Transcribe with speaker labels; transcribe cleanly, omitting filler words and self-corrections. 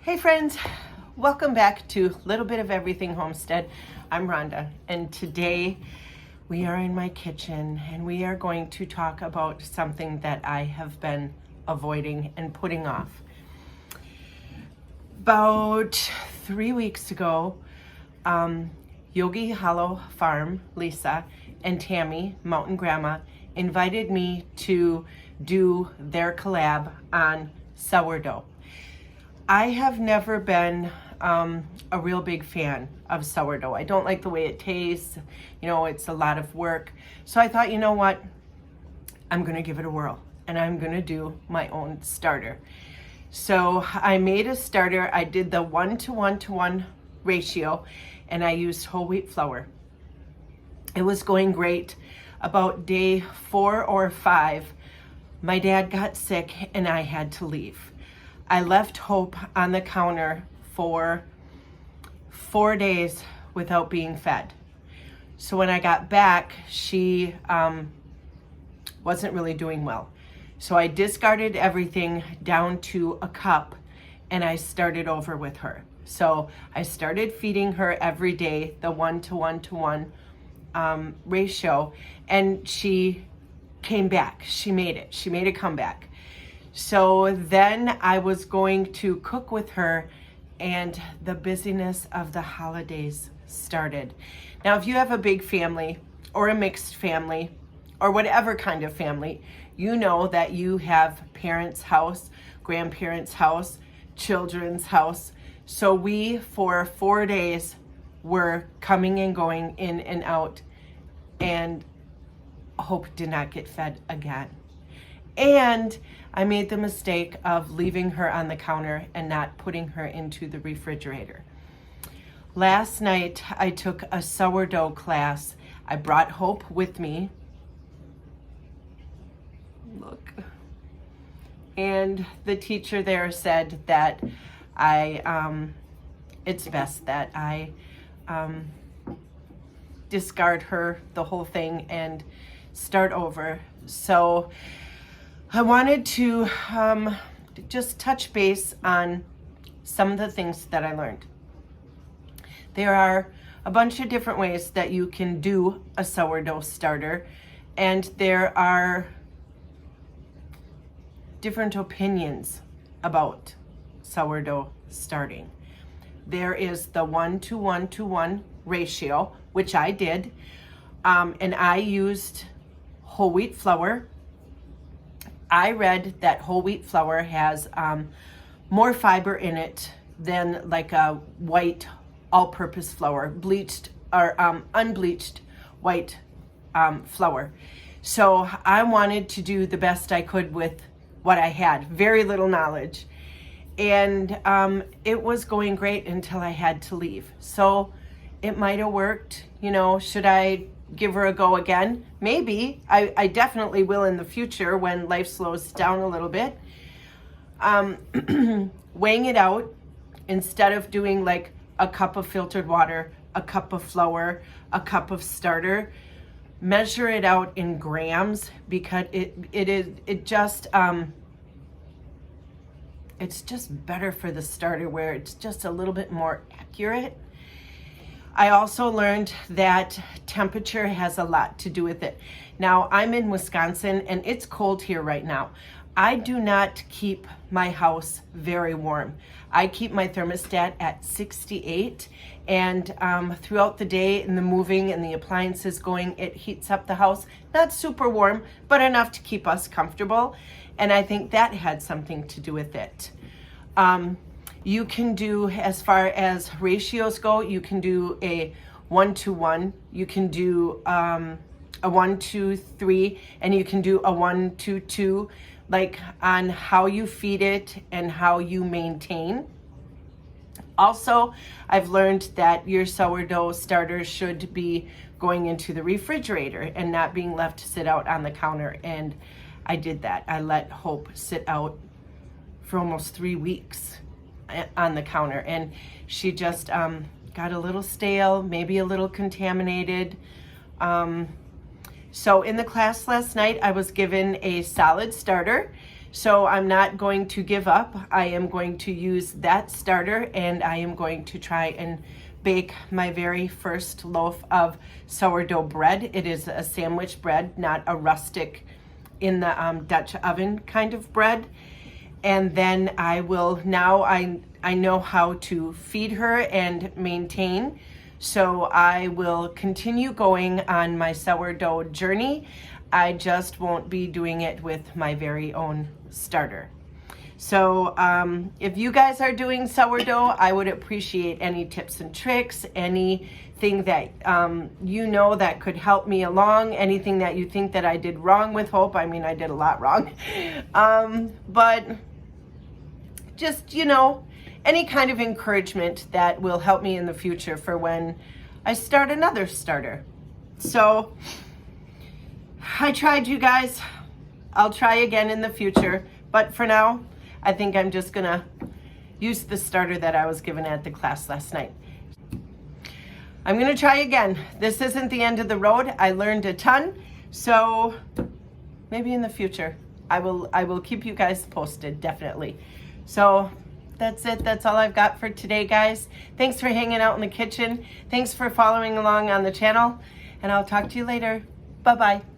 Speaker 1: Hey friends, welcome back to Little Bit of Everything Homestead. I'm Rhonda, and today we are in my kitchen and we are going to talk about something that I have been avoiding and putting off. About 3 weeks ago, Yogi Hollow Farm, Lisa, and Tammy, Mountain Grandma, invited me to do their collab on sourdough. I have never been a real big fan of sourdough. I don't like the way it tastes. You know, it's a lot of work. So I thought, you know what? I'm going to give it a whirl and I'm going to do my own starter. So I made a starter. I did the 1:1 ratio and I used whole wheat flour. It was going great. About day 4 or 5, my dad got sick and I had to leave. I left Hope on the counter for 4 days without being fed. So when I got back, she wasn't really doing well. So I discarded everything down to a cup and I started over with her. So I started feeding her every day, the 1:1 ratio, and she came back. She made it. She made a comeback. So then I was going to cook with her and the busyness of the holidays started. Now, if you have a big family or a mixed family or whatever kind of family, you know that you have parents' house, grandparents' house, children's house. So we, for 4 days, were coming and going in and out, and Hope did not get fed again. And I made the mistake of leaving her on the counter and not putting her into the refrigerator. Last night, I took a sourdough class. I brought Hope with me. Look. And the teacher there said that it's best that I discard her, the whole thing, and start over. So I wanted to just touch base on some of the things that I learned. There are a bunch of different ways that you can do a sourdough starter, and there are different opinions about sourdough starting. There is the 1:1 ratio, which I did, and I used whole wheat flour. I read that whole wheat flour has more fiber in it than like a white all-purpose flour, bleached or unbleached white flour. So I wanted to do the best I could with what I had, very little knowledge. And it was going great until I had to leave. So it might have worked. You know, should I give her a go again? Maybe. I definitely will in the future when life slows down a little bit. Weighing it out, instead of doing like a cup of filtered water, a cup of flour, a cup of starter, measure it out in grams, because it's just better for the starter where it's just a little bit more accurate. I also learned that temperature has a lot to do with it. Now, I'm in Wisconsin and it's cold here right now. I do not keep my house very warm. I keep my thermostat at 68, and throughout the day and the moving and the appliances going, it heats up the house. Not super warm, but enough to keep us comfortable. And I think that had something to do with it. You can do, as far as ratios go, you can do a 1:1, you can do a 1:3, and you can do a 1:2, like on how you feed it and how you maintain. Also, I've learned that your sourdough starter should be going into the refrigerator and not being left to sit out on the counter. And I did that. I let Hope sit out for almost 3 weeks on the counter, and she just got a little stale, maybe a little contaminated. So in the class last night, I was given a solid starter. So I'm not going to give up. I am going to use that starter, and I am going to try and bake my very first loaf of sourdough bread. It is a sandwich bread, not a rustic in the Dutch oven kind of bread. And then I will, now I know how to feed her and maintain. So I will continue going on my sourdough journey. I just won't be doing it with my very own starter. So if you guys are doing sourdough, I would appreciate any tips and tricks, anything that you know that could help me along, anything that you think that I did wrong with Hope. I mean, I did a lot wrong. But just, you know, any kind of encouragement that will help me in the future for when I start another starter. So I tried, you guys. I'll try again in the future, but for now, I think I'm just gonna use the starter that I was given at the class last night. I'm gonna try again. This isn't the end of the road. I learned a ton, so maybe in the future, I will keep you guys posted, definitely. So that's it. That's all I've got for today, guys. Thanks for hanging out in the kitchen. Thanks for following along on the channel, and I'll talk to you later. Bye-bye.